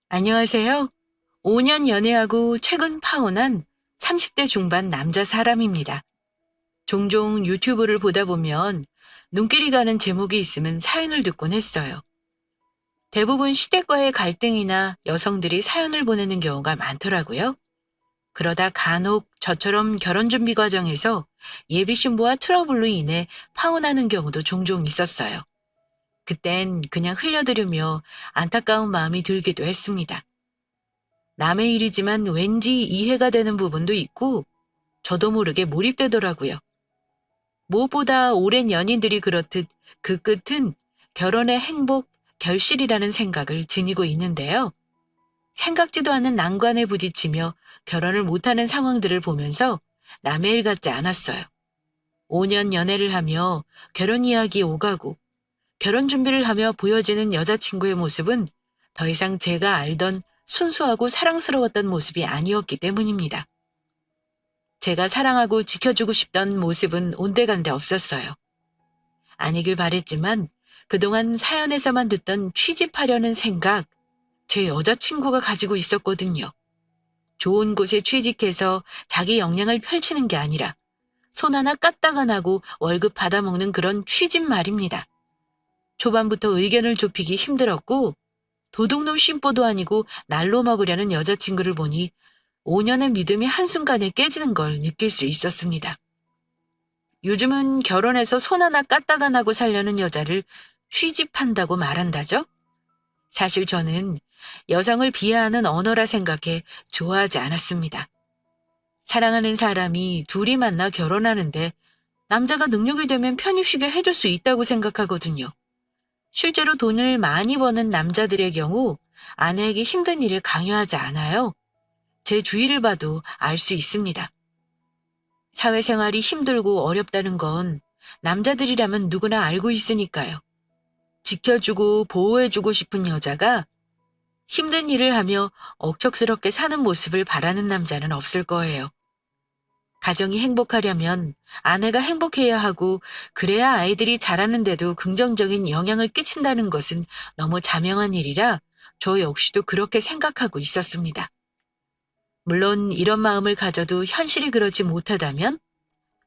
안녕하세요. 5년 연애하고 최근 파혼한 30대 중반 남자 사람입니다. 종종 유튜브를 보다 보면 눈길이 가는 제목이 있으면 사연을 듣곤 했어요. 대부분 시댁과의 갈등이나 여성들이 사연을 보내는 경우가 많더라고요. 그러다 간혹 저처럼 결혼 준비 과정에서 예비 신부와 트러블로 인해 파혼하는 경우도 종종 있었어요. 그땐 그냥 흘려들으며 안타까운 마음이 들기도 했습니다. 남의 일이지만 왠지 이해가 되는 부분도 있고 저도 모르게 몰입되더라고요. 무엇보다 오랜 연인들이 그렇듯 그 끝은 결혼의 행복, 결실이라는 생각을 지니고 있는데요. 생각지도 않은 난관에 부딪히며 결혼을 못하는 상황들을 보면서 남의 일 같지 않았어요. 5년 연애를 하며 결혼 이야기 오가고 결혼 준비를 하며 보여지는 여자친구의 모습은 더 이상 제가 알던 순수하고 사랑스러웠던 모습이 아니었기 때문입니다. 제가 사랑하고 지켜주고 싶던 모습은 온데간데 없었어요. 아니길 바랬지만 그동안 사연에서만 듣던 취직하려는 생각, 제 여자친구가 가지고 있었거든요. 좋은 곳에 취직해서 자기 역량을 펼치는 게 아니라 손 하나 까딱 안 하고 월급 받아먹는 그런 취직 말입니다. 초반부터 의견을 좁히기 힘들었고 도둑놈 심보도 아니고 날로 먹으려는 여자친구를 보니 5년의 믿음이 한순간에 깨지는 걸 느낄 수 있었습니다. 요즘은 결혼해서 손 하나 까딱 안 하고 살려는 여자를 취집한다고 말한다죠? 사실 저는 여성을 비하하는 언어라 생각해 좋아하지 않았습니다. 사랑하는 사람이 둘이 만나 결혼하는데 남자가 능력이 되면 편히 쉬게 해줄 수 있다고 생각하거든요. 실제로 돈을 많이 버는 남자들의 경우 아내에게 힘든 일을 강요하지 않아요. 제 주위를 봐도 알 수 있습니다. 사회생활이 힘들고 어렵다는 건 남자들이라면 누구나 알고 있으니까요. 지켜주고 보호해주고 싶은 여자가 힘든 일을 하며 억척스럽게 사는 모습을 바라는 남자는 없을 거예요. 가정이 행복하려면 아내가 행복해야 하고 그래야 아이들이 자라는데도 긍정적인 영향을 끼친다는 것은 너무 자명한 일이라 저 역시도 그렇게 생각하고 있었습니다. 물론 이런 마음을 가져도 현실이 그렇지 못하다면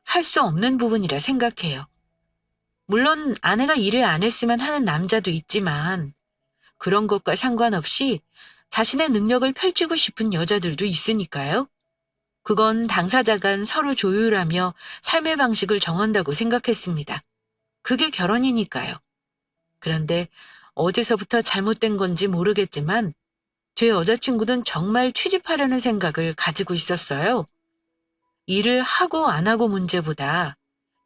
할 수 없는 부분이라 생각해요. 물론 아내가 일을 안 했으면 하는 남자도 있지만 그런 것과 상관없이 자신의 능력을 펼치고 싶은 여자들도 있으니까요. 그건 당사자 간 서로 조율하며 삶의 방식을 정한다고 생각했습니다. 그게 결혼이니까요. 그런데 어디서부터 잘못된 건지 모르겠지만 제 여자친구는 정말 취직하려는 생각을 가지고 있었어요. 일을 하고 안 하고 문제보다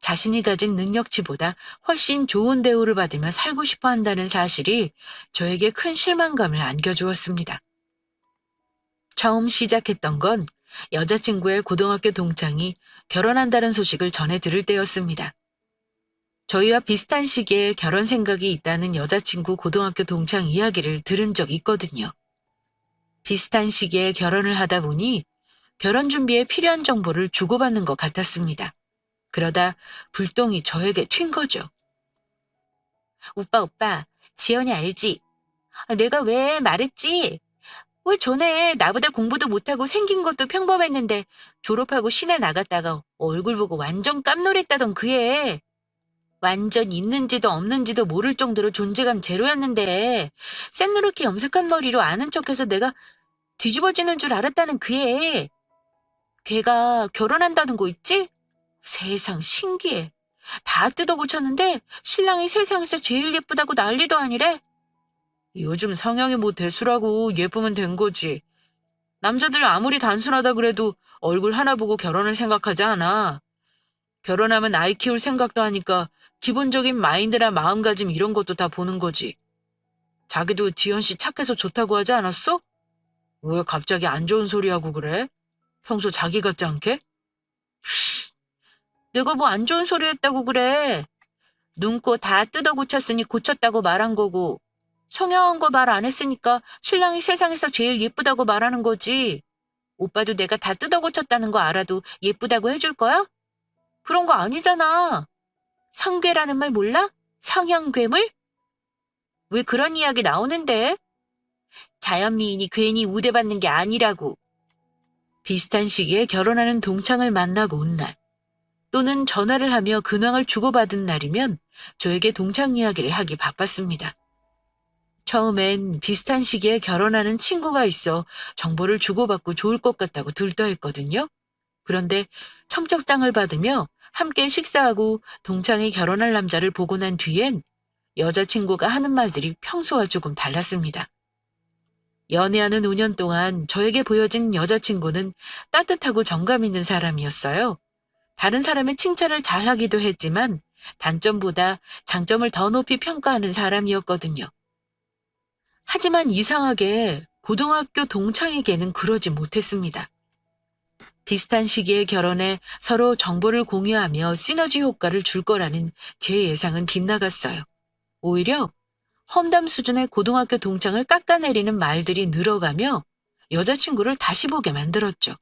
자신이 가진 능력치보다 훨씬 좋은 대우를 받으며 살고 싶어 한다는 사실이 저에게 큰 실망감을 안겨주었습니다. 처음 시작했던 건 여자친구의 고등학교 동창이 결혼한다는 소식을 전해 들을 때였습니다. 저희와 비슷한 시기에 결혼 생각이 있다는 여자친구 고등학교 동창 이야기를 들은 적 있거든요. 비슷한 시기에 결혼을 하다 보니 결혼 준비에 필요한 정보를 주고받는 것 같았습니다. 그러다 불똥이 저에게 튄 거죠. 오빠, 지연이 알지? 내가 왜 말했지? 왜 전에 나보다 공부도 못하고 생긴 것도 평범했는데 졸업하고 시내 나갔다가 얼굴 보고 완전 깜놀했다던 그 애. 완전 있는지도 없는지도 모를 정도로 존재감 제로였는데 새누렇게 염색한 머리로 아는 척해서 내가 뒤집어지는 줄 알았다는 그 애. 걔가 결혼한다는 거 있지? 세상 신기해. 다 뜯어 고쳤는데 신랑이 세상에서 제일 예쁘다고 난리도 아니래. 요즘 성형이 뭐 대수라고 예쁘면 된 거지. 남자들 아무리 단순하다 그래도 얼굴 하나 보고 결혼을 생각하지 않아. 결혼하면 아이 키울 생각도 하니까 기본적인 마인드나 마음가짐 이런 것도 다 보는 거지. 자기도 지연 씨 착해서 좋다고 하지 않았어? 왜 갑자기 안 좋은 소리 하고 그래? 평소 자기 같지 않게? 내가 뭐 안 좋은 소리 했다고 그래. 눈코 다 뜯어 고쳤으니 고쳤다고 말한 거고 성형한 거 말 안 했으니까 신랑이 세상에서 제일 예쁘다고 말하는 거지. 오빠도 내가 다 뜯어 고쳤다는 거 알아도 예쁘다고 해줄 거야? 그런 거 아니잖아. 상괴라는 말 몰라? 상향괴물? 왜 그런 이야기 나오는데? 자연미인이 괜히 우대받는 게 아니라고. 비슷한 시기에 결혼하는 동창을 만나고 온 날, 또는 전화를 하며 근황을 주고받은 날이면 저에게 동창 이야기를 하기 바빴습니다. 처음엔 비슷한 시기에 결혼하는 친구가 있어 정보를 주고받고 좋을 것 같다고 들떠했거든요. 그런데 청첩장을 받으며 함께 식사하고 동창이 결혼할 남자를 보고 난 뒤엔 여자친구가 하는 말들이 평소와 조금 달랐습니다. 연애하는 5년 동안 저에게 보여진 여자친구는 따뜻하고 정감 있는 사람이었어요. 다른 사람의 칭찬을 잘하기도 했지만 단점보다 장점을 더 높이 평가하는 사람이었거든요. 하지만 이상하게 고등학교 동창에게는 그러지 못했습니다. 비슷한 시기에 결혼해 서로 정보를 공유하며 시너지 효과를 줄 거라는 제 예상은 빗나갔어요. 오히려 험담 수준의 고등학교 동창을 깎아내리는 말들이 늘어가며 여자친구를 다시 보게 만들었죠.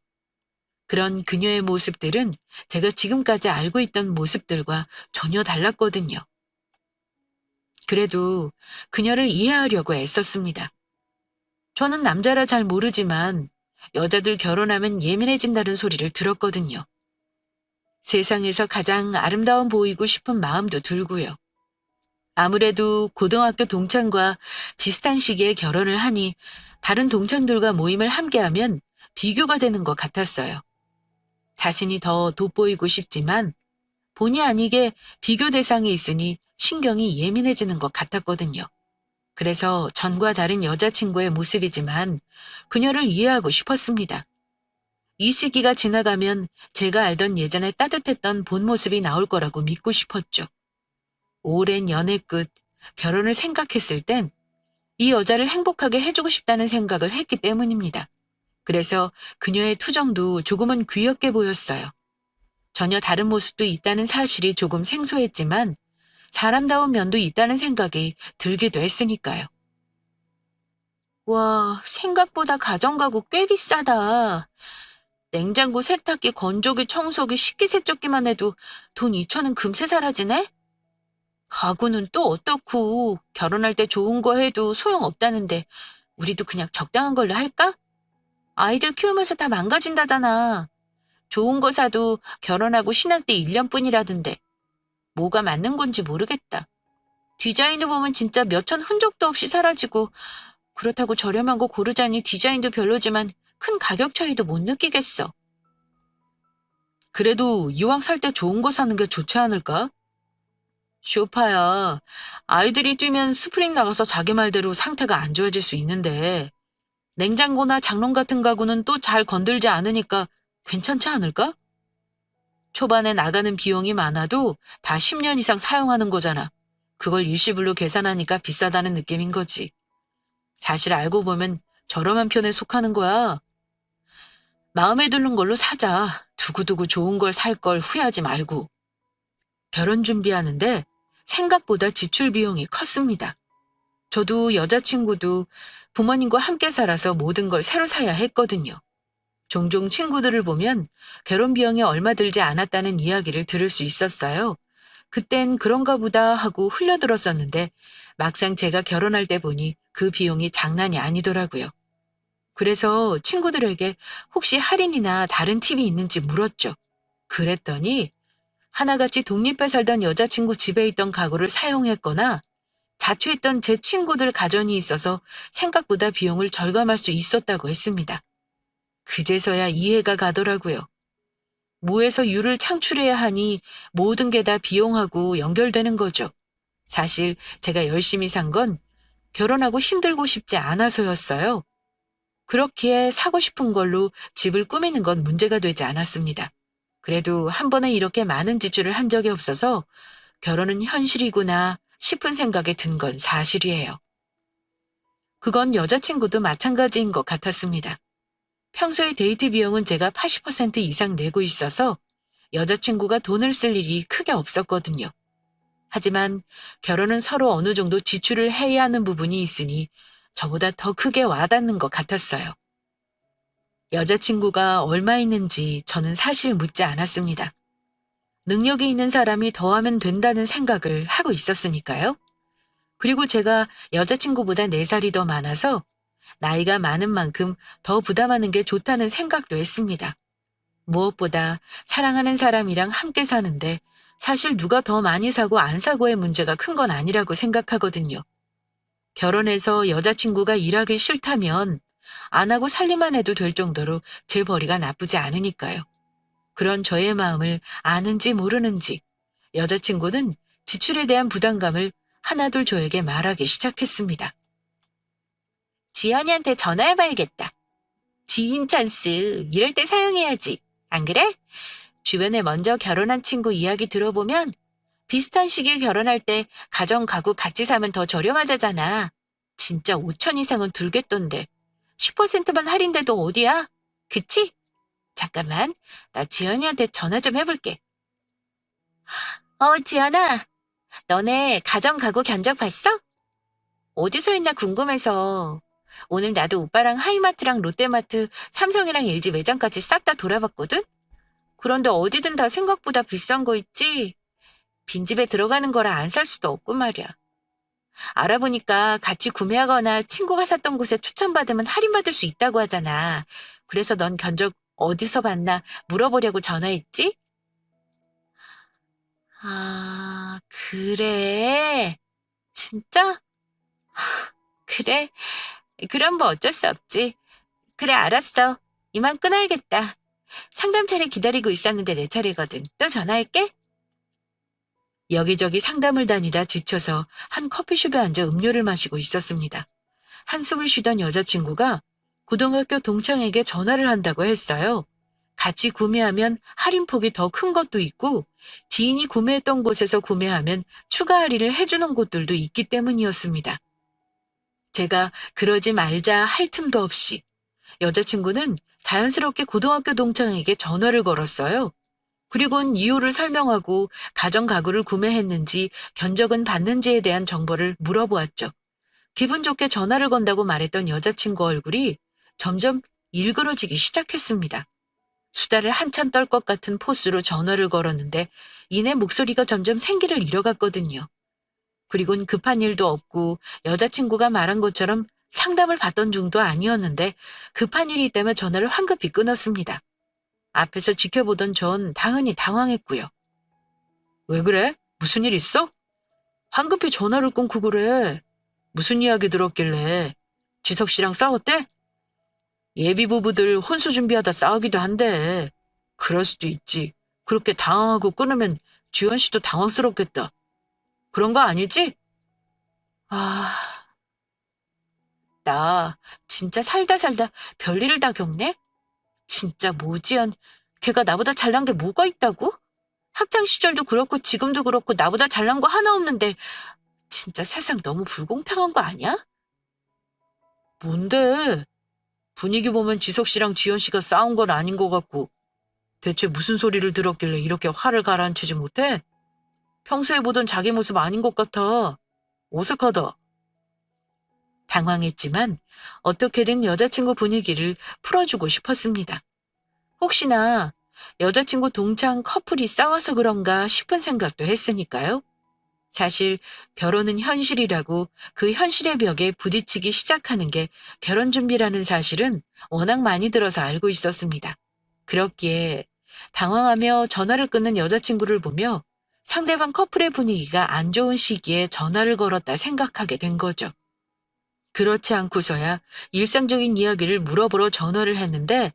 그런 그녀의 모습들은 제가 지금까지 알고 있던 모습들과 전혀 달랐거든요. 그래도 그녀를 이해하려고 애썼습니다. 저는 남자라 잘 모르지만 여자들 결혼하면 예민해진다는 소리를 들었거든요. 세상에서 가장 아름다워 보이고 싶은 마음도 들고요. 아무래도 고등학교 동창과 비슷한 시기에 결혼을 하니 다른 동창들과 모임을 함께하면 비교가 되는 것 같았어요. 자신이 더 돋보이고 싶지만 본의 아니게 비교 대상에 있으니 신경이 예민해지는 것 같았거든요. 그래서 전과 다른 여자친구의 모습이지만 그녀를 이해하고 싶었습니다. 이 시기가 지나가면 제가 알던 예전에 따뜻했던 본 모습이 나올 거라고 믿고 싶었죠. 오랜 연애 끝 결혼을 생각했을 땐 이 여자를 행복하게 해주고 싶다는 생각을 했기 때문입니다. 그래서 그녀의 투정도 조금은 귀엽게 보였어요. 전혀 다른 모습도 있다는 사실이 조금 생소했지만 사람다운 면도 있다는 생각이 들기도 했으니까요. 와, 생각보다 가전가구 꽤 비싸다. 냉장고, 세탁기, 건조기, 청소기, 식기세척기만 해도 돈 2천은 금세 사라지네? 가구는 또 어떻고 결혼할 때 좋은 거 해도 소용없다는데 우리도 그냥 적당한 걸로 할까? 아이들 키우면서 다 망가진다잖아. 좋은 거 사도 결혼하고 신혼 때 1년뿐이라던데 뭐가 맞는 건지 모르겠다. 디자인을 보면 진짜 몇 천 흔적도 없이 사라지고 그렇다고 저렴한 거 고르자니 디자인도 별로지만 큰 가격 차이도 못 느끼겠어. 그래도 이왕 살 때 좋은 거 사는 게 좋지 않을까? 쇼파야, 아이들이 뛰면 스프링 나가서 자기 말대로 상태가 안 좋아질 수 있는데 냉장고나 장롱 같은 가구는 또 잘 건들지 않으니까 괜찮지 않을까? 초반에 나가는 비용이 많아도 다 10년 이상 사용하는 거잖아. 그걸 일시불로 계산하니까 비싸다는 느낌인 거지. 사실 알고 보면 저렴한 편에 속하는 거야. 마음에 드는 걸로 사자. 두고두고 좋은 걸 살 걸 후회하지 말고. 결혼 준비하는데 생각보다 지출 비용이 컸습니다. 저도 여자친구도 부모님과 함께 살아서 모든 걸 새로 사야 했거든요. 종종 친구들을 보면 결혼 비용이 얼마 들지 않았다는 이야기를 들을 수 있었어요. 그땐 그런가 보다 하고 흘려들었었는데 막상 제가 결혼할 때 보니 그 비용이 장난이 아니더라고요. 그래서 친구들에게 혹시 할인이나 다른 팁이 있는지 물었죠. 그랬더니 하나같이 독립해 살던 여자친구 집에 있던 가구를 사용했거나 자취했던 제 친구들 가전이 있어서 생각보다 비용을 절감할 수 있었다고 했습니다. 그제서야 이해가 가더라고요. 무에서 유를 창출해야 하니 모든 게 다 비용하고 연결되는 거죠. 사실 제가 열심히 산 건 결혼하고 힘들고 싶지 않아서였어요. 그렇기에 사고 싶은 걸로 집을 꾸미는 건 문제가 되지 않았습니다. 그래도 한 번에 이렇게 많은 지출을 한 적이 없어서 결혼은 현실이구나 싶은 생각에 든 건 사실이에요. 그건 여자친구도 마찬가지인 것 같았습니다. 평소에 데이트 비용은 제가 80% 이상 내고 있어서 여자친구가 돈을 쓸 일이 크게 없었거든요. 하지만 결혼은 서로 어느 정도 지출을 해야 하는 부분이 있으니 저보다 더 크게 와닿는 것 같았어요. 여자친구가 얼마 있는지 저는 사실 묻지 않았습니다. 능력이 있는 사람이 더하면 된다는 생각을 하고 있었으니까요. 그리고 제가 여자친구보다 4살이 더 많아서 나이가 많은 만큼 더 부담하는 게 좋다는 생각도 했습니다. 무엇보다 사랑하는 사람이랑 함께 사는데 사실 누가 더 많이 사고 안 사고의 문제가 큰 건 아니라고 생각하거든요. 결혼해서 여자친구가 일하기 싫다면 안 하고 살림만 해도 될 정도로 제 벌이가 나쁘지 않으니까요. 그런 저의 마음을 아는지 모르는지 여자친구는 지출에 대한 부담감을 하나둘 저에게 말하기 시작했습니다. 지연이한테 전화해봐야겠다. 지인 찬스, 이럴 때 사용해야지. 안 그래? 주변에 먼저 결혼한 친구 이야기 들어보면 비슷한 시기에 결혼할 때 가정 가구 같이 사면 더 저렴하다잖아. 진짜 5천 이상은 들겠던데. 10%만 할인돼도 어디야? 그치? 잠깐만, 나 지연이한테 전화 좀 해볼게. 지연아, 너네 가정 가구 견적 봤어? 어디서 했나 궁금해서. 오늘 나도 오빠랑 하이마트랑 롯데마트, 삼성이랑 LG 매장까지 싹 다 돌아봤거든? 그런데 어디든 다 생각보다 비싼 거 있지? 빈집에 들어가는 거라 안 살 수도 없고 말이야. 알아보니까 같이 구매하거나 친구가 샀던 곳에 추천받으면 할인받을 수 있다고 하잖아. 그래서 넌 견적 어디서 봤나 물어보려고 전화했지? 아, 그래? 진짜? 그래? 그럼 뭐 어쩔 수 없지. 그래, 알았어. 이만 끊어야겠다. 상담 차례 기다리고 있었는데 내 차례거든. 또 전화할게. 여기저기 상담을 다니다 지쳐서 한 커피숍에 앉아 음료를 마시고 있었습니다. 한숨을 쉬던 여자친구가 고등학교 동창에게 전화를 한다고 했어요. 같이 구매하면 할인폭이 더 큰 것도 있고 지인이 구매했던 곳에서 구매하면 추가 할인을 해주는 곳들도 있기 때문이었습니다. 제가 그러지 말자 할 틈도 없이 여자친구는 자연스럽게 고등학교 동창에게 전화를 걸었어요. 그리고는 이유를 설명하고 가정 가구를 구매했는지 견적은 받는지에 대한 정보를 물어보았죠. 기분 좋게 전화를 건다고 말했던 여자친구 얼굴이 점점 일그러지기 시작했습니다. 수다를 한참 떨 것 같은 포스로 전화를 걸었는데 이내 목소리가 점점 생기를 잃어갔거든요. 그리곤 급한 일도 없고 여자친구가 말한 것처럼 상담을 받던 중도 아니었는데 급한 일이 있다며 전화를 황급히 끊었습니다. 앞에서 지켜보던 전 당연히 당황했고요. 왜 그래? 무슨 일 있어? 황급히 전화를 끊고 그래. 무슨 이야기 들었길래? 지석 씨랑 싸웠대? 예비 부부들 혼수 준비하다 싸우기도 한대. 그럴 수도 있지. 그렇게 당황하고 끊으면 주연 씨도 당황스럽겠다. 그런 거 아니지? 아, 나 진짜 살다 살다 별일을 다 겪네? 진짜 모지연, 걔가 나보다 잘난 게 뭐가 있다고? 학창 시절도 그렇고 지금도 그렇고 나보다 잘난 거 하나 없는데 진짜 세상 너무 불공평한 거 아니야? 뭔데? 분위기 보면 지석 씨랑 지연 씨가 싸운 건 아닌 것 같고 대체 무슨 소리를 들었길래 이렇게 화를 가라앉히지 못해? 평소에 보던 자기 모습 아닌 것 같아. 어색하다. 당황했지만 어떻게든 여자친구 분위기를 풀어주고 싶었습니다. 혹시나 여자친구 동창 커플이 싸워서 그런가 싶은 생각도 했으니까요. 사실 결혼은 현실이라고 그 현실의 벽에 부딪히기 시작하는 게 결혼 준비라는 사실은 워낙 많이 들어서 알고 있었습니다. 그렇기에 당황하며 전화를 끊는 여자친구를 보며 상대방 커플의 분위기가 안 좋은 시기에 전화를 걸었다 생각하게 된 거죠. 그렇지 않고서야 일상적인 이야기를 물어보러 전화를 했는데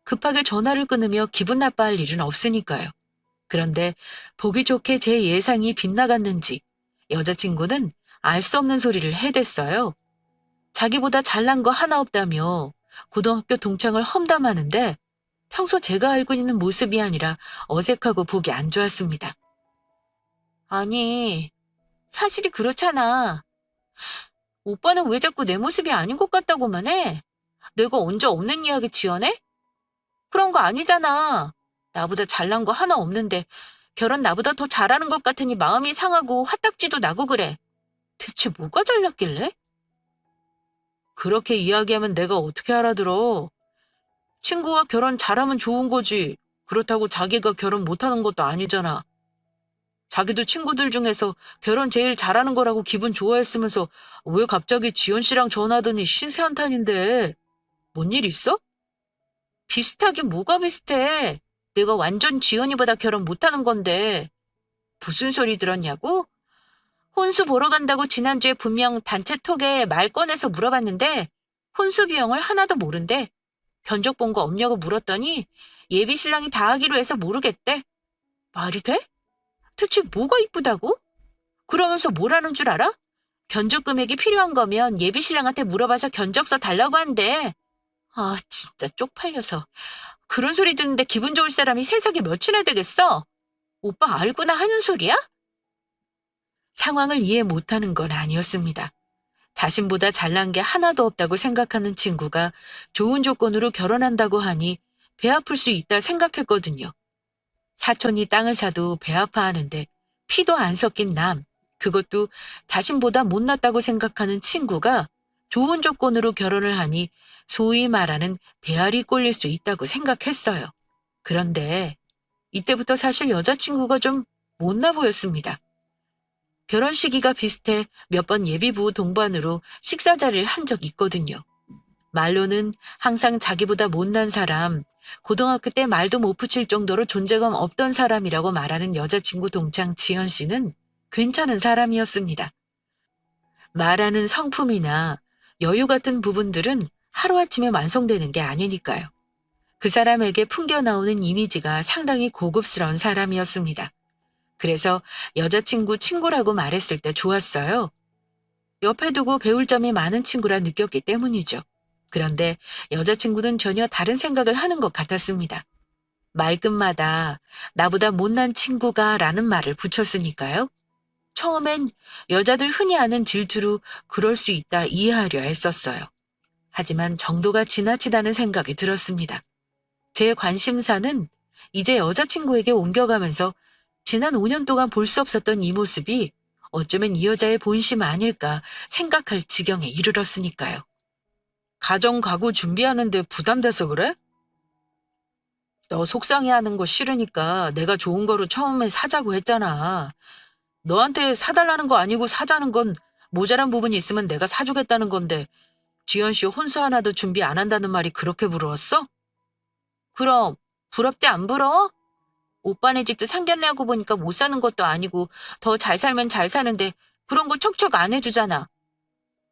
급하게 전화를 끊으며 기분 나빠할 일은 없으니까요. 그런데 보기 좋게 제 예상이 빗나갔는지 여자친구는 알 수 없는 소리를 해댔어요. 자기보다 잘난 거 하나 없다며 고등학교 동창을 험담하는데 평소 제가 알고 있는 모습이 아니라 어색하고 보기 안 좋았습니다. 아니, 사실이 그렇잖아. 오빠는 왜 자꾸 내 모습이 아닌 것 같다고만 해? 내가 언제 없는 이야기 지어내? 그런 거 아니잖아. 나보다 잘난 거 하나 없는데 결혼 나보다 더 잘하는 것 같으니 마음이 상하고 화딱지도 나고 그래. 대체 뭐가 잘났길래? 그렇게 이야기하면 내가 어떻게 알아들어? 친구가 결혼 잘하면 좋은 거지. 그렇다고 자기가 결혼 못하는 것도 아니잖아. 자기도 친구들 중에서 결혼 제일 잘하는 거라고 기분 좋아했으면서 왜 갑자기 지연 씨랑 전화하더니 신세 한탄인데. 뭔 일 있어? 비슷하긴 뭐가 비슷해. 내가 완전 지연이보다 결혼 못하는 건데. 무슨 소리 들었냐고? 혼수 보러 간다고 지난주에 분명 단체 톡에 말 꺼내서 물어봤는데 혼수 비용을 하나도 모른대. 견적 본 거 없냐고 물었더니 예비 신랑이 다 하기로 해서 모르겠대. 말이 돼? 대체 뭐가 이쁘다고? 그러면서 뭐라는 줄 알아? 견적 금액이 필요한 거면 예비 신랑한테 물어봐서 견적서 달라고 한대. 아, 진짜 쪽팔려서. 그런 소리 듣는데 기분 좋을 사람이 세상에 몇이나 되겠어? 오빠 알구나 하는 소리야? 상황을 이해 못하는 건 아니었습니다. 자신보다 잘난 게 하나도 없다고 생각하는 친구가 좋은 조건으로 결혼한다고 하니 배 아플 수 있다 생각했거든요. 사촌이 땅을 사도 배 아파하는데 피도 안 섞인 남, 그것도 자신보다 못났다고 생각하는 친구가 좋은 조건으로 결혼을 하니 소위 말하는 배알이 꼴릴 수 있다고 생각했어요. 그런데 이때부터 사실 여자친구가 좀 못나 보였습니다. 결혼 시기가 비슷해 몇 번 예비부 동반으로 식사 자리를 한 적 있거든요. 말로는 항상 자기보다 못난 사람, 고등학교 때 말도 못 붙일 정도로 존재감 없던 사람이라고 말하는 여자친구 동창 지연 씨는 괜찮은 사람이었습니다. 말하는 성품이나 여유 같은 부분들은 하루아침에 완성되는 게 아니니까요. 그 사람에게 풍겨나오는 이미지가 상당히 고급스러운 사람이었습니다. 그래서 여자친구 친구라고 말했을 때 좋았어요. 옆에 두고 배울 점이 많은 친구라 느꼈기 때문이죠. 그런데 여자친구는 전혀 다른 생각을 하는 것 같았습니다. 말끝마다 나보다 못난 친구가 라는 말을 붙였으니까요. 처음엔 여자들 흔히 하는 질투로 그럴 수 있다 이해하려 했었어요. 하지만 정도가 지나치다는 생각이 들었습니다. 제 관심사는 이제 여자친구에게 옮겨가면서 지난 5년 동안 볼 수 없었던 이 모습이 어쩌면 이 여자의 본심 아닐까 생각할 지경에 이르렀으니까요. 가정 가구 준비하는데 부담돼서 그래? 너 속상해하는 거 싫으니까 내가 좋은 거로 처음에 사자고 했잖아. 너한테 사달라는 거 아니고 사자는 건 모자란 부분이 있으면 내가 사주겠다는 건데 지연 씨 혼수 하나도 준비 안 한다는 말이 그렇게 부러웠어? 그럼 부럽지 안 부러워? 오빠네 집도 상견례 하고 보니까 못 사는 것도 아니고 더 잘 살면 잘 사는데 그런 걸 척척 안 해주잖아.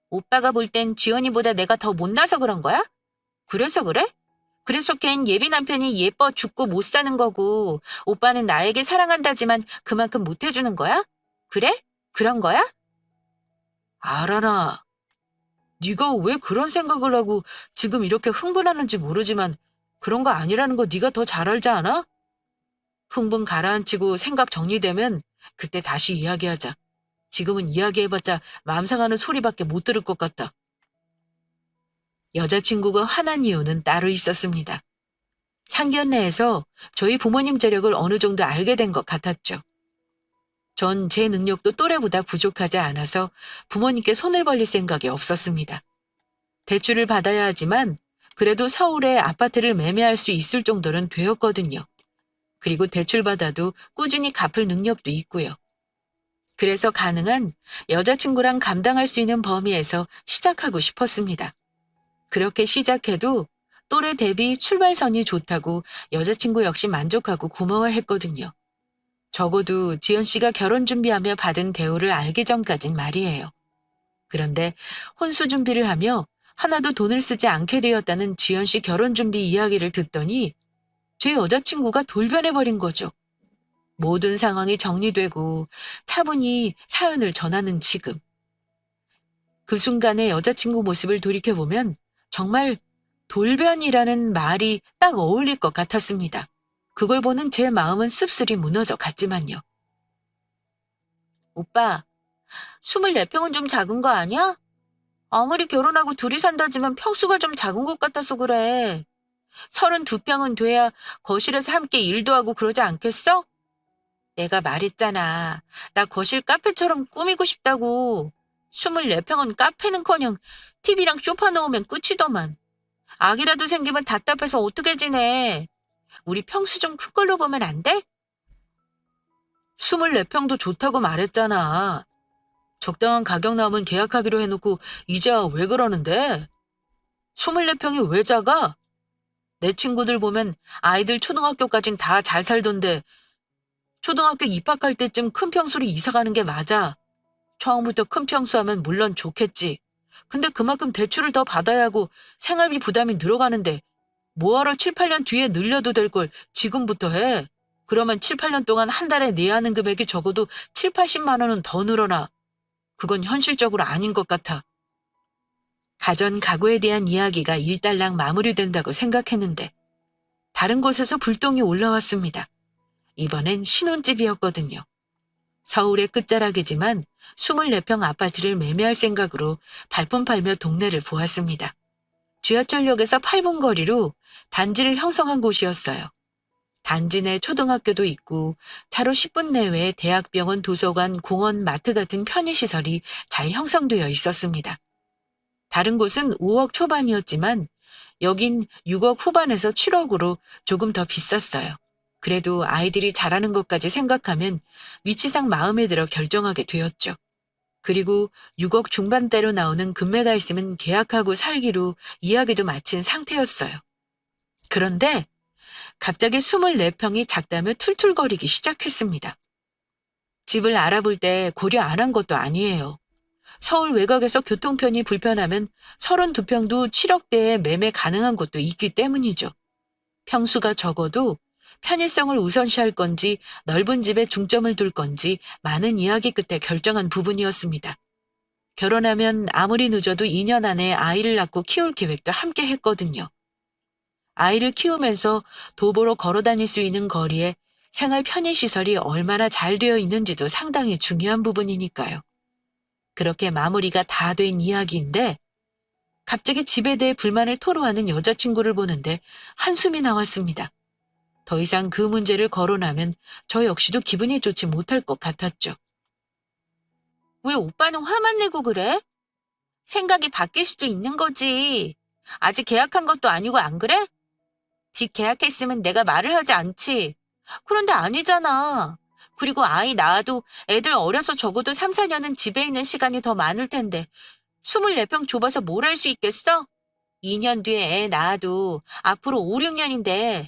오빠가 볼 땐 지연이보다 내가 더 못나서 그런 거야? 그래서 그래? 그래서 걘 예비 남편이 예뻐 죽고 못 사는 거고 오빠는 나에게 사랑한다지만 그만큼 못 해주는 거야? 그래? 그런 거야? 알아라. 네가 왜 그런 생각을 하고 지금 이렇게 흥분하는지 모르지만 그런 거 아니라는 거 네가 더 잘 알지 않아? 흥분 가라앉히고 생각 정리되면 그때 다시 이야기하자. 지금은 이야기해봤자 마음 상하는 소리밖에 못 들을 것 같다. 여자친구가 화난 이유는 따로 있었습니다. 상견례에서 저희 부모님 재력을 어느 정도 알게 된 것 같았죠. 전 제 능력도 또래보다 부족하지 않아서 부모님께 손을 벌릴 생각이 없었습니다. 대출을 받아야 하지만 그래도 서울에 아파트를 매매할 수 있을 정도는 되었거든요. 그리고 대출받아도 꾸준히 갚을 능력도 있고요. 그래서 가능한 여자친구랑 감당할 수 있는 범위에서 시작하고 싶었습니다. 그렇게 시작해도 또래 대비 출발선이 좋다고 여자친구 역시 만족하고 고마워했거든요. 적어도 지연 씨가 결혼 준비하며 받은 대우를 알기 전까진 말이에요. 그런데 혼수 준비를 하며 하나도 돈을 쓰지 않게 되었다는 지연 씨 결혼 준비 이야기를 듣더니 제 여자친구가 돌변해버린 거죠. 모든 상황이 정리되고 차분히 사연을 전하는 지금. 그 순간의 여자친구 모습을 돌이켜보면 정말 돌변이라는 말이 딱 어울릴 것 같았습니다. 그걸 보는 제 마음은 씁쓸히 무너져 갔지만요. 오빠, 24평은 좀 작은 거 아니야? 아무리 결혼하고 둘이 산다지만 평수가 좀 작은 것 같아서 그래. 32평은 돼야 거실에서 함께 일도 하고 그러지 않겠어? 내가 말했잖아. 나 거실 카페처럼 꾸미고 싶다고. 24평은 카페는커녕 TV랑 소파 넣으면 끝이더만. 아기라도 생기면 답답해서 어떻게 지내. 우리 평수 좀 큰 걸로 보면 안 돼? 24평도 좋다고 말했잖아. 적당한 가격 나오면 계약하기로 해놓고 이제야 왜 그러는데? 24평이 왜 작아? 내 친구들 보면 아이들 초등학교까진 다 잘 살던데 초등학교 입학할 때쯤 큰 평수로 이사 가는 게 맞아. 처음부터 큰 평수 하면 물론 좋겠지. 근데 그만큼 대출을 더 받아야 하고 생활비 부담이 늘어가는데 뭐하러 7, 8년 뒤에 늘려도 될 걸 지금부터 해. 그러면 7, 8년 동안 한 달에 내야 하는 금액이 적어도 7, 80만 원은 더 늘어나. 그건 현실적으로 아닌 것 같아. 가전 가구에 대한 이야기가 일단락 마무리된다고 생각했는데 다른 곳에서 불똥이 올라왔습니다. 이번엔 신혼집이었거든요. 서울의 끝자락이지만 24평 아파트를 매매할 생각으로 발품 팔며 동네를 보았습니다. 지하철역에서 8분 거리로 단지를 형성한 곳이었어요. 단지 내 초등학교도 있고 차로 10분 내외에 대학병원, 도서관, 공원, 마트 같은 편의시설이 잘 형성되어 있었습니다. 다른 곳은 5억 초반이었지만 여긴 6억 후반에서 7억으로 조금 더 비쌌어요. 그래도 아이들이 자라는 것까지 생각하면 위치상 마음에 들어 결정하게 되었죠. 그리고 6억 중반대로 나오는 금매가 있으면 계약하고 살기로 이야기도 마친 상태였어요. 그런데 갑자기 24평이 작다며 툴툴거리기 시작했습니다. 집을 알아볼 때 고려 안 한 것도 아니에요. 서울 외곽에서 교통편이 불편하면 32평도 7억대에 매매 가능한 곳도 있기 때문이죠. 평수가 적어도 편의성을 우선시할 건지 넓은 집에 중점을 둘 건지 많은 이야기 끝에 결정한 부분이었습니다. 결혼하면 아무리 늦어도 2년 안에 아이를 낳고 키울 계획도 함께 했거든요. 아이를 키우면서 도보로 걸어 다닐 수 있는 거리에 생활 편의시설이 얼마나 잘 되어 있는지도 상당히 중요한 부분이니까요. 그렇게 마무리가 다 된 이야기인데 갑자기 집에 대해 불만을 토로하는 여자친구를 보는데 한숨이 나왔습니다. 더 이상 그 문제를 거론하면 저 역시도 기분이 좋지 못할 것 같았죠. 왜 오빠는 화만 내고 그래? 생각이 바뀔 수도 있는 거지. 아직 계약한 것도 아니고 안 그래? 집 계약했으면 내가 말을 하지 않지. 그런데 아니잖아. 그리고 아이 낳아도 애들 어려서 적어도 3, 4년은 집에 있는 시간이 더 많을 텐데 24평 좁아서 뭘 할 수 있겠어? 2년 뒤에 애 낳아도 앞으로 5, 6년인데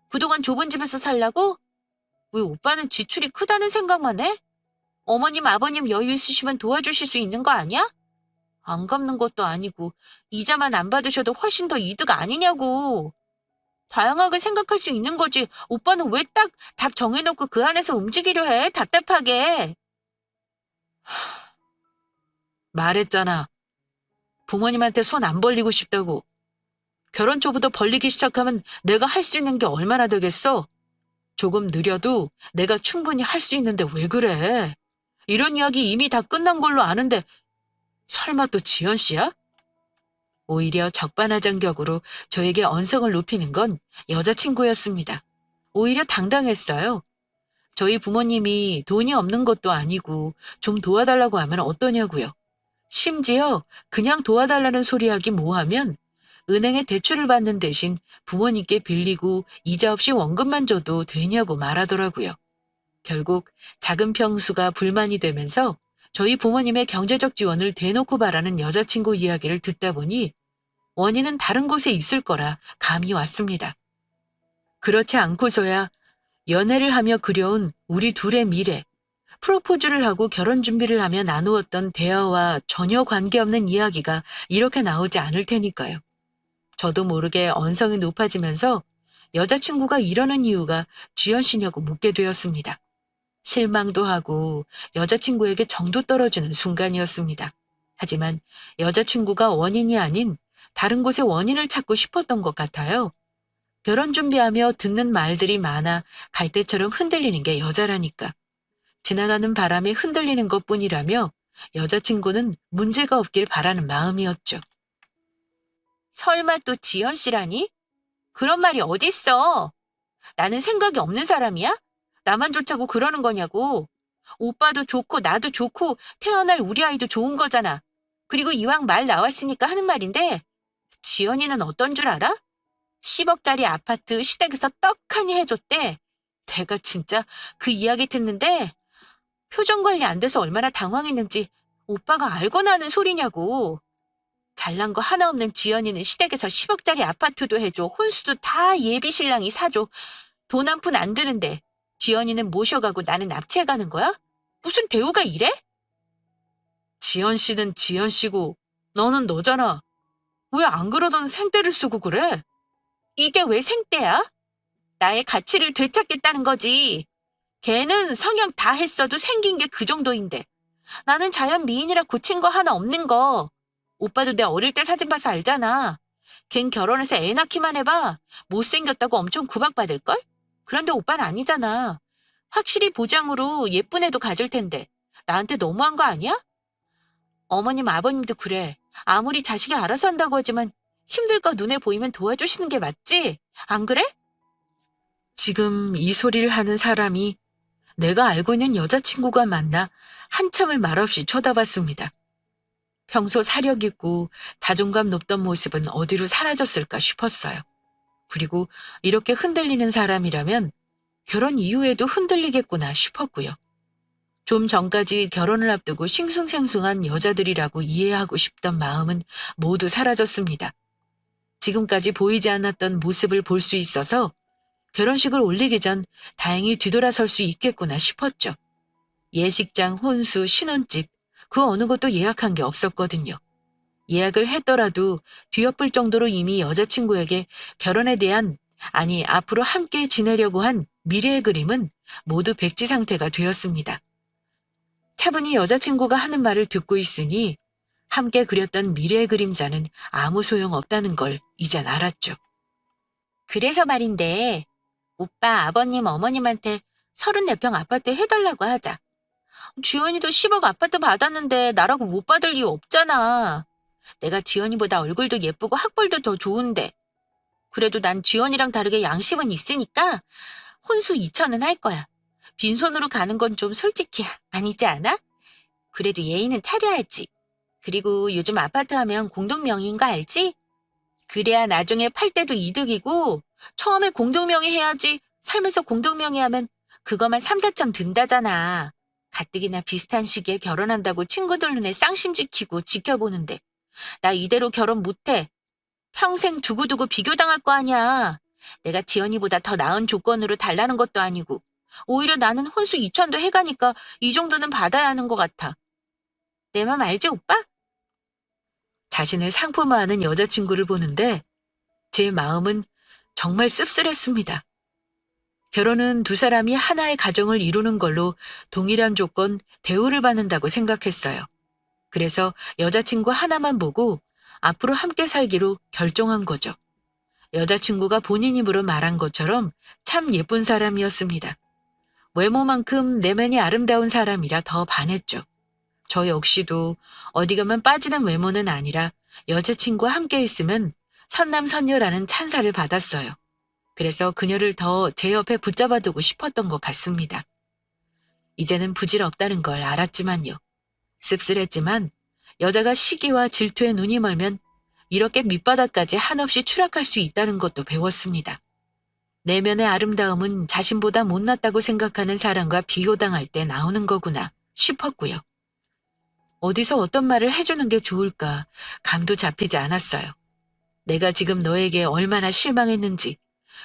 그동안 좁은 집에서 살라고? 왜 오빠는 지출이 크다는 생각만 해? 어머님, 아버님 여유 있으시면 도와주실 수 있는 거 아니야? 안 갚는 것도 아니고 이자만 안 받으셔도 훨씬 더 이득 아니냐고. 다양하게 생각할 수 있는 거지. 오빠는 왜 딱 답 정해놓고 그 안에서 움직이려 해? 답답하게. 말했잖아. 부모님한테 손 안 벌리고 싶다고. 결혼 초부터 벌리기 시작하면 내가 할 수 있는 게 얼마나 되겠어? 조금 느려도 내가 충분히 할 수 있는데 왜 그래? 이런 이야기 이미 다 끝난 걸로 아는데 설마 또 지연 씨야? 오히려 적반하장격으로 저에게 언성을 높이는 건 여자친구였습니다. 오히려 당당했어요. 저희 부모님이 돈이 없는 것도 아니고 좀 도와달라고 하면 어떠냐고요. 심지어 그냥 도와달라는 소리 하기 뭐하면 은행에 대출을 받는 대신 부모님께 빌리고 이자 없이 원금만 줘도 되냐고 말하더라고요. 결국 작은 평수가 불만이 되면서 저희 부모님의 경제적 지원을 대놓고 바라는 여자친구 이야기를 듣다 보니 원인은 다른 곳에 있을 거라 감이 왔습니다. 그렇지 않고서야 연애를 하며 그려온 우리 둘의 미래, 프로포즈를 하고 결혼 준비를 하며 나누었던 대화와 전혀 관계없는 이야기가 이렇게 나오지 않을 테니까요. 저도 모르게 언성이 높아지면서 여자친구가 이러는 이유가 지연 씨냐고 묻게 되었습니다. 실망도 하고 여자친구에게 정도 떨어지는 순간이었습니다. 하지만 여자친구가 원인이 아닌 다른 곳에 원인을 찾고 싶었던 것 같아요. 결혼 준비하며 듣는 말들이 많아 갈대처럼 흔들리는 게 여자라니까. 지나가는 바람에 흔들리는 것뿐이라며 여자친구는 문제가 없길 바라는 마음이었죠. 설마 또 지연 씨라니? 그런 말이 어딨어? 나는 생각이 없는 사람이야? 나만 좋자고 그러는 거냐고. 오빠도 좋고 나도 좋고 태어날 우리 아이도 좋은 거잖아. 그리고 이왕 말 나왔으니까 하는 말인데 지연이는 어떤 줄 알아? 10억짜리 아파트 시댁에서 떡하니 해줬대. 내가 진짜 그 이야기 듣는데 표정 관리 안 돼서 얼마나 당황했는지 오빠가 알고나 하는 소리냐고. 잘난 거 하나 없는 지연이는 시댁에서 10억짜리 아파트도 해줘. 혼수도 다 예비 신랑이 사줘. 돈 한 푼 안 드는데 지연이는 모셔가고 나는 납치해가는 거야? 무슨 대우가 이래? 지연 씨는 지연 씨고 너는 너잖아. 왜 안 그러던 생떼를 쓰고 그래? 이게 왜 생떼야? 나의 가치를 되찾겠다는 거지. 걔는 성형 다 했어도 생긴 게 그 정도인데. 나는 자연 미인이라 고친 거 하나 없는 거. 오빠도 내 어릴 때 사진 봐서 알잖아. 걘 결혼해서 애 낳기만 해봐. 못생겼다고 엄청 구박받을걸? 그런데 오빠는 아니잖아. 확실히 보장으로 예쁜 애도 가질 텐데. 나한테 너무한 거 아니야? 어머님, 아버님도 그래. 아무리 자식이 알아서 한다고 하지만 힘들 거 눈에 보이면 도와주시는 게 맞지? 안 그래? 지금 이 소리를 하는 사람이 내가 알고 있는 여자친구가 맞나 한참을 말없이 쳐다봤습니다. 평소 사력 있고 자존감 높던 모습은 어디로 사라졌을까 싶었어요. 그리고 이렇게 흔들리는 사람이라면 결혼 이후에도 흔들리겠구나 싶었고요. 좀 전까지 결혼을 앞두고 싱숭생숭한 여자들이라고 이해하고 싶던 마음은 모두 사라졌습니다. 지금까지 보이지 않았던 모습을 볼 수 있어서 결혼식을 올리기 전 다행히 뒤돌아설 수 있겠구나 싶었죠. 예식장, 혼수, 신혼집, 그 어느 것도 예약한 게 없었거든요. 예약을 했더라도 뒤엎을 정도로 이미 여자친구에게 결혼에 대한, 아니 앞으로 함께 지내려고 한 미래의 그림은 모두 백지 상태가 되었습니다. 차분히 여자친구가 하는 말을 듣고 있으니 함께 그렸던 미래의 그림자는 아무 소용없다는 걸 이젠 알았죠. 그래서 말인데 오빠 아버님 어머님한테 34평 아파트 해달라고 하자. 지연이도 10억 아파트 받았는데 나라고 못 받을 이유 없잖아. 내가 지연이보다 얼굴도 예쁘고 학벌도 더 좋은데. 그래도 난 지연이랑 다르게 양심은 있으니까 혼수 2천은 할 거야. 빈손으로 가는 건 좀 솔직히 아니지 않아? 그래도 예의는 차려야지. 그리고 요즘 아파트 하면 공동명의인 거 알지? 그래야 나중에 팔 때도 이득이고 처음에 공동명의 해야지. 살면서 공동명의 하면 그거만 3, 4천 든다잖아. 가뜩이나 비슷한 시기에 결혼한다고 친구들 눈에 쌍심 지키고 지켜보는데 나 이대로 결혼 못해. 평생 두고두고 비교당할 거 아니야. 내가 지연이보다 더 나은 조건으로 달라는 것도 아니고 오히려 나는 혼수 2천도 해가니까 이 정도는 받아야 하는 것 같아. 내 맘 알지 오빠? 자신을 상품화하는 여자친구를 보는데 제 마음은 정말 씁쓸했습니다. 결혼은 두 사람이 하나의 가정을 이루는 걸로 동일한 조건, 대우를 받는다고 생각했어요. 그래서 여자친구 하나만 보고 앞으로 함께 살기로 결정한 거죠. 여자친구가 본인 입으로 말한 것처럼 참 예쁜 사람이었습니다. 외모만큼 내면이 아름다운 사람이라 더 반했죠. 저 역시도 어디 가면 빠지는 외모는 아니라 여자친구와 함께 있으면 선남선녀라는 찬사를 받았어요. 그래서 그녀를 더 제 옆에 붙잡아두고 싶었던 것 같습니다. 이제는 부질없다는 걸 알았지만요. 씁쓸했지만 여자가 시기와 질투에 눈이 멀면 이렇게 밑바닥까지 한없이 추락할 수 있다는 것도 배웠습니다. 내면의 아름다움은 자신보다 못났다고 생각하는 사람과 비교당할 때 나오는 거구나 싶었고요. 어디서 어떤 말을 해주는 게 좋을까 감도 잡히지 않았어요. 내가 지금 너에게 얼마나 실망했는지,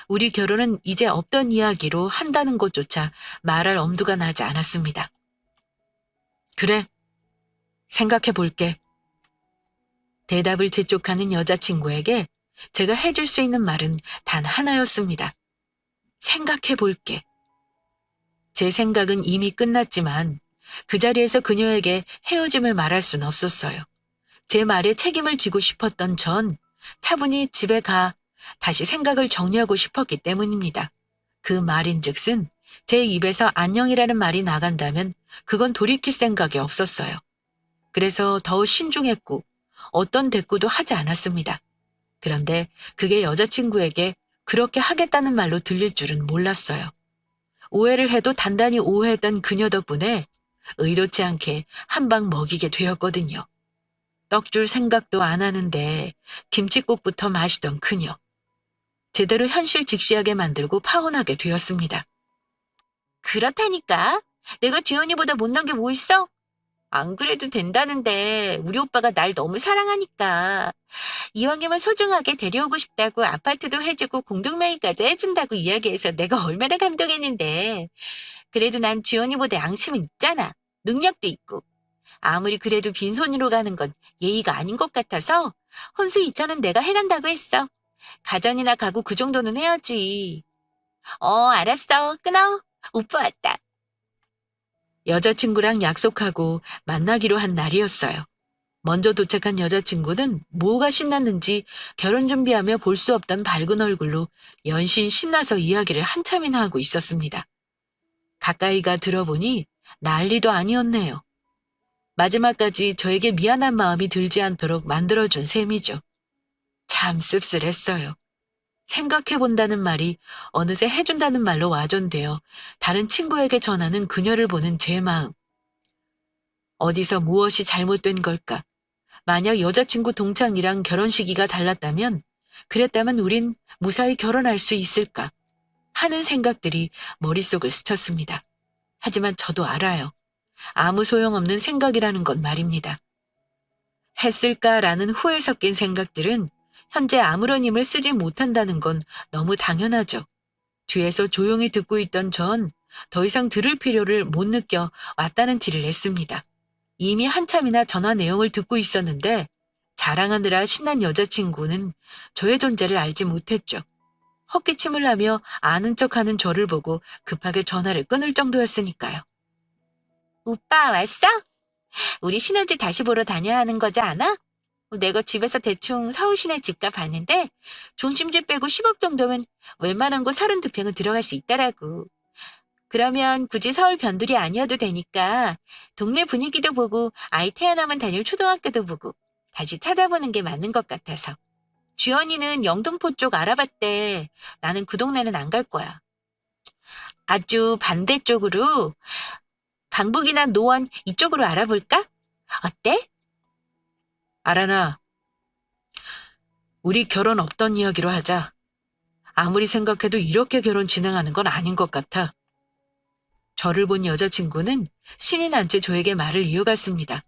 우리 결혼은 이제 없던 이야기로 한다는 것조차 말할 엄두가 나지 않았습니다. 그래, 생각해 볼게. 대답을 재촉하는 여자친구에게 제가 해줄 수 있는 말은 단 하나였습니다. 생각해 볼게. 제 생각은 이미 끝났지만 그 자리에서 그녀에게 헤어짐을 말할 수는 없었어요. 제 말에 책임을 지고 싶었던 전 차분히 집에 가 다시 생각을 정리하고 싶었기 때문입니다. 그 말인즉슨 제 입에서 안녕이라는 말이 나간다면 그건 돌이킬 생각이 없었어요. 그래서 더 신중했고 어떤 대꾸도 하지 않았습니다. 그런데 그게 여자친구에게 그렇게 하겠다는 말로 들릴 줄은 몰랐어요. 오해를 해도 단단히 오해했던 그녀 덕분에 의도치 않게 한 방 먹이게 되었거든요. 떡 줄 생각도 안 하는데 김칫국부터 마시던 그녀. 제대로 현실 직시하게 만들고 파혼하게 되었습니다. 그렇다니까. 내가 지연이보다 못난 게 뭐 있어? 안 그래도 된다는데 우리 오빠가 날 너무 사랑하니까 이왕이면 소중하게 데려오고 싶다고 아파트도 해주고 공동명의까지 해준다고 이야기해서 내가 얼마나 감동했는데. 그래도 난 지연이보다 양심은 있잖아. 능력도 있고. 아무리 그래도 빈손으로 가는 건 예의가 아닌 것 같아서 혼수 이차는 내가 해간다고 했어. 가전이나 가구 그 정도는 해야지. 알았어. 끊어. 오빠 왔다. 여자친구랑 약속하고 만나기로 한 날이었어요. 먼저 도착한 여자친구는 뭐가 신났는지 결혼 준비하며 볼 수 없던 밝은 얼굴로 연신 신나서 이야기를 한참이나 하고 있었습니다. 가까이가 들어보니 난리도 아니었네요. 마지막까지 저에게 미안한 마음이 들지 않도록 만들어준 셈이죠. 참 씁쓸했어요. 생각해본다는 말이 어느새 해준다는 말로 와전되어 다른 친구에게 전하는 그녀를 보는 제 마음. 어디서 무엇이 잘못된 걸까? 만약 여자친구 동창이랑 결혼 시기가 달랐다면, 그랬다면 우린 무사히 결혼할 수 있을까? 하는 생각들이 머릿속을 스쳤습니다. 하지만 저도 알아요. 아무 소용없는 생각이라는 건 말입니다. 했을까라는 후회 섞인 생각들은 현재 아무런 힘을 쓰지 못한다는 건 너무 당연하죠. 뒤에서 조용히 듣고 있던 전 더 이상 들을 필요를 못 느껴 왔다는 티를 냈습니다. 이미 한참이나 전화 내용을 듣고 있었는데 자랑하느라 신난 여자친구는 저의 존재를 알지 못했죠. 헛기침을 하며 아는 척하는 저를 보고 급하게 전화를 끊을 정도였으니까요. 오빠 왔어? 우리 신혼집 다시 보러 다녀야 하는 거지 않아? 내가 집에서 대충 서울 시내 집값 봤는데 중심집 빼고 10억 정도면 웬만한 곳 32평은 들어갈 수 있더라고. 그러면 굳이 서울 변두리 아니어도 되니까 동네 분위기도 보고 아이 태어나면 다닐 초등학교도 보고 다시 찾아보는 게 맞는 것 같아서. 주연이는 영등포 쪽 알아봤대. 나는 그 동네는 안 갈 거야. 아주 반대쪽으로 강북이나 노원 이쪽으로 알아볼까? 어때? 아라나, 우리 결혼 없던 이야기로 하자. 아무리 생각해도 이렇게 결혼 진행하는 건 아닌 것 같아. 저를 본 여자친구는 신이 난 채 저에게 말을 이어갔습니다.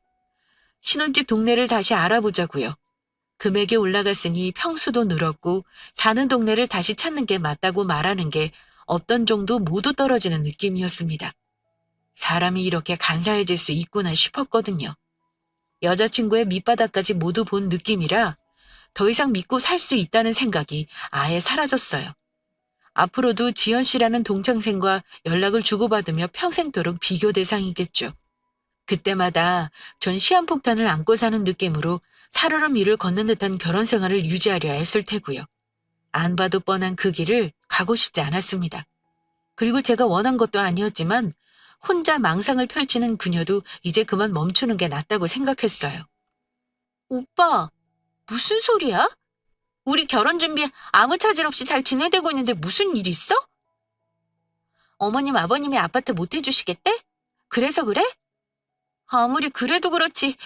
신혼집 동네를 다시 알아보자고요. 금액이 올라갔으니 평수도 늘었고 사는 동네를 다시 찾는 게 맞다고 말하는 게 어떤 정도 모두 떨어지는 느낌이었습니다. 사람이 이렇게 간사해질 수 있구나 싶었거든요. 여자친구의 밑바닥까지 모두 본 느낌이라 더 이상 믿고 살 수 있다는 생각이 아예 사라졌어요. 앞으로도 지연 씨라는 동창생과 연락을 주고받으며 평생도록 비교 대상이겠죠. 그때마다 전 시한폭탄을 안고 사는 느낌으로 살얼음 위를 걷는 듯한 결혼 생활을 유지하려 했을 테고요. 안 봐도 뻔한 그 길을 가고 싶지 않았습니다. 그리고 제가 원한 것도 아니었지만 혼자 망상을 펼치는 그녀도 이제 그만 멈추는 게 낫다고 생각했어요. 오빠, 무슨 소리야? 우리 결혼 준비 아무 차질 없이 잘 진행되고 있는데 무슨 일 있어? 어머님, 아버님이 아파트 못 해주시겠대? 그래서 그래? 아무리 그래도 그렇지.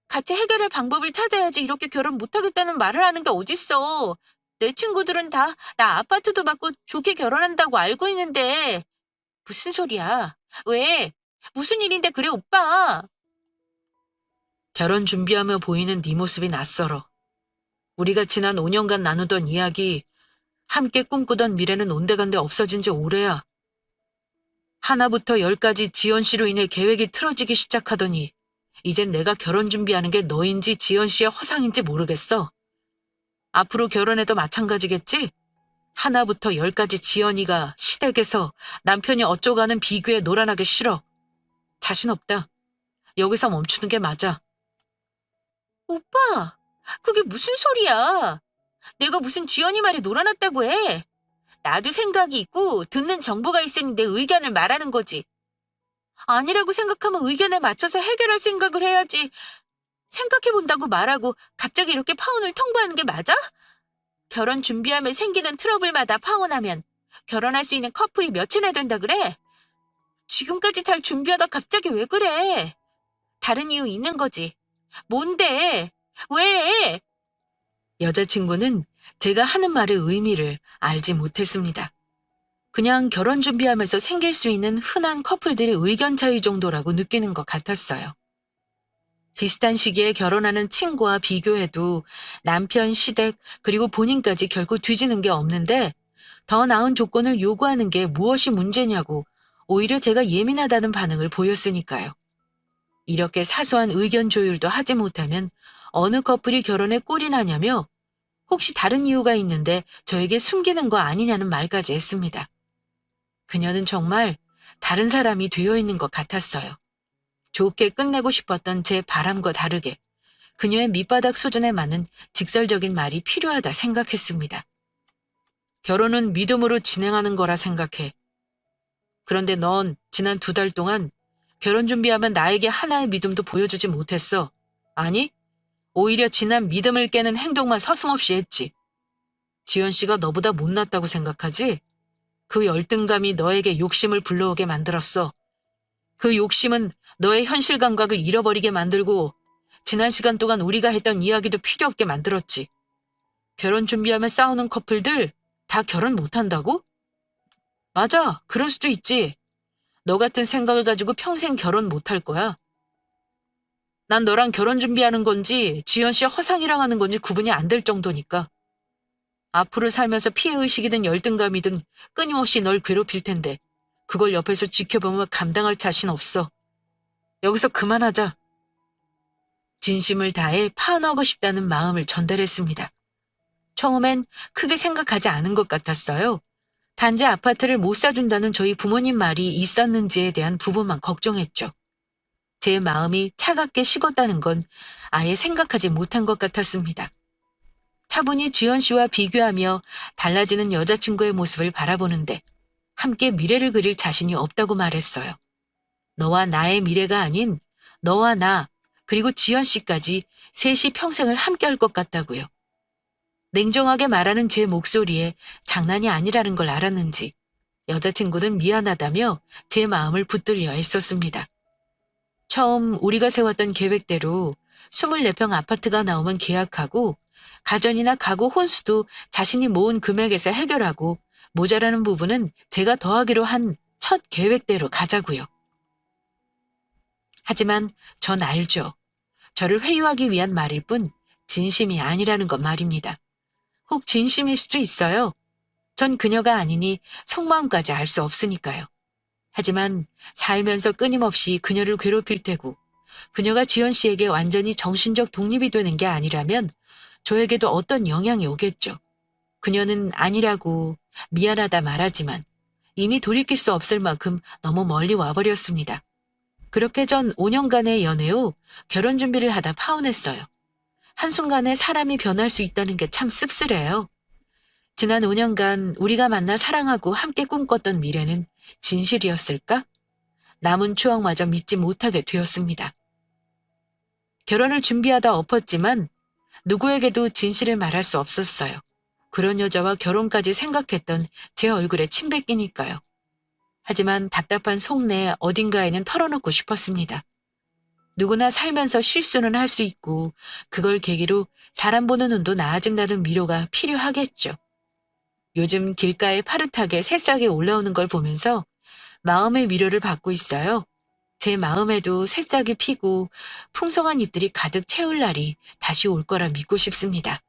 같이 해결할 방법을 찾아야지 이렇게 결혼 못하겠다는 말을 하는 게 어딨어. 내 친구들은 다 나 아파트도 받고 좋게 결혼한다고 알고 있는데. 무슨 소리야? 왜? 무슨 일인데 그래, 오빠? 결혼 준비하며 보이는 네 모습이 낯설어. 우리가 지난 5년간 나누던 이야기, 함께 꿈꾸던 미래는 온데간데 없어진 지 오래야. 하나부터 열까지 지연 씨로 인해 계획이 틀어지기 시작하더니 이젠 내가 결혼 준비하는 게 너인지 지연 씨의 허상인지 모르겠어. 앞으로 결혼해도 마찬가지겠지? 하나부터 열까지 지연이가 시댁에서 남편이 어쩌고 하는 비교에 놀아나기 싫어. 자신 없다. 여기서 멈추는 게 맞아. 오빠, 그게 무슨 소리야? 내가 무슨 지연이 말에 놀아났다고 해. 나도 생각이 있고 듣는 정보가 있으니 내 의견을 말하는 거지. 아니라고 생각하면 의견에 맞춰서 해결할 생각을 해야지. 생각해본다고 말하고 갑자기 이렇게 파혼을 통보하는 게 맞아? 결혼 준비하면 생기는 트러블마다 파혼하면 결혼할 수 있는 커플이 몇이나 된다 그래? 지금까지 잘 준비하다 갑자기 왜 그래? 다른 이유 있는 거지. 뭔데? 왜? 여자친구는 제가 하는 말의 의미를 알지 못했습니다. 그냥 결혼 준비하면서 생길 수 있는 흔한 커플들의 의견 차이 정도라고 느끼는 것 같았어요. 비슷한 시기에 결혼하는 친구와 비교해도 남편 시댁 그리고 본인까지 결코 뒤지는 게 없는데 더 나은 조건을 요구하는 게 무엇이 문제냐고 오히려 제가 예민하다는 반응을 보였으니까요. 이렇게 사소한 의견 조율도 하지 못하면 어느 커플이 결혼에 꼴이 나냐며 혹시 다른 이유가 있는데 저에게 숨기는 거 아니냐는 말까지 했습니다. 그녀는 정말 다른 사람이 되어 있는 것 같았어요. 좋게 끝내고 싶었던 제 바람과 다르게 그녀의 밑바닥 수준에 맞는 직설적인 말이 필요하다 생각했습니다. 결혼은 믿음으로 진행하는 거라 생각해. 그런데 넌 지난 2달 동안 결혼 준비하면 나에게 하나의 믿음도 보여주지 못했어. 아니, 오히려 지난 믿음을 깨는 행동만 서슴없이 했지. 지연 씨가 너보다 못났다고 생각하지? 그 열등감이 너에게 욕심을 불러오게 만들었어. 그 욕심은 너의 현실 감각을 잃어버리게 만들고 지난 시간 동안 우리가 했던 이야기도 필요 없게 만들었지. 결혼 준비하며 싸우는 커플들 다 결혼 못한다고? 맞아, 그럴 수도 있지. 너 같은 생각을 가지고 평생 결혼 못할 거야. 난 너랑 결혼 준비하는 건지 지연 씨 허상이랑 하는 건지 구분이 안 될 정도니까. 앞으로 살면서 피해의식이든 열등감이든 끊임없이 널 괴롭힐 텐데 그걸 옆에서 지켜보면 감당할 자신 없어. 여기서 그만하자. 진심을 다해 파혼하고 싶다는 마음을 전달했습니다. 처음엔 크게 생각하지 않은 것 같았어요. 단지 아파트를 못 사준다는 저희 부모님 말이 있었는지에 대한 부분만 걱정했죠. 제 마음이 차갑게 식었다는 건 아예 생각하지 못한 것 같았습니다. 차분히 지연 씨와 비교하며 달라지는 여자친구의 모습을 바라보는데 함께 미래를 그릴 자신이 없다고 말했어요. 너와 나의 미래가 아닌 너와 나 그리고 지연 씨까지 셋이 평생을 함께할 것 같다고요. 냉정하게 말하는 제 목소리에 장난이 아니라는 걸 알았는지 여자친구는 미안하다며 제 마음을 붙들려 애썼습니다. 처음 우리가 세웠던 계획대로 24평 아파트가 나오면 계약하고 가전이나 가구 혼수도 자신이 모은 금액에서 해결하고 모자라는 부분은 제가 더하기로 한 첫 계획대로 가자고요. 하지만 전 알죠. 저를 회유하기 위한 말일 뿐 진심이 아니라는 것 말입니다. 혹 진심일 수도 있어요. 전 그녀가 아니니 속마음까지 알 수 없으니까요. 하지만 살면서 끊임없이 그녀를 괴롭힐 테고 그녀가 지연 씨에게 완전히 정신적 독립이 되는 게 아니라면 저에게도 어떤 영향이 오겠죠. 그녀는 아니라고 미안하다 말하지만 이미 돌이킬 수 없을 만큼 너무 멀리 와버렸습니다. 그렇게 전 5년간의 연애 후 결혼 준비를 하다 파혼했어요. 한순간에 사람이 변할 수 있다는 게 참 씁쓸해요. 지난 5년간 우리가 만나 사랑하고 함께 꿈꿨던 미래는 진실이었을까? 남은 추억마저 믿지 못하게 되었습니다. 결혼을 준비하다 엎었지만 누구에게도 진실을 말할 수 없었어요. 그런 여자와 결혼까지 생각했던 제 얼굴에 침 뱉기니까요. 하지만 답답한 속내 어딘가에는 털어놓고 싶었습니다. 누구나 살면서 실수는 할 수 있고 그걸 계기로 사람 보는 눈도 나아진다는 위로가 필요하겠죠. 요즘 길가에 파릇하게 새싹이 올라오는 걸 보면서 마음의 위로를 받고 있어요. 제 마음에도 새싹이 피고 풍성한 잎들이 가득 채울 날이 다시 올 거라 믿고 싶습니다.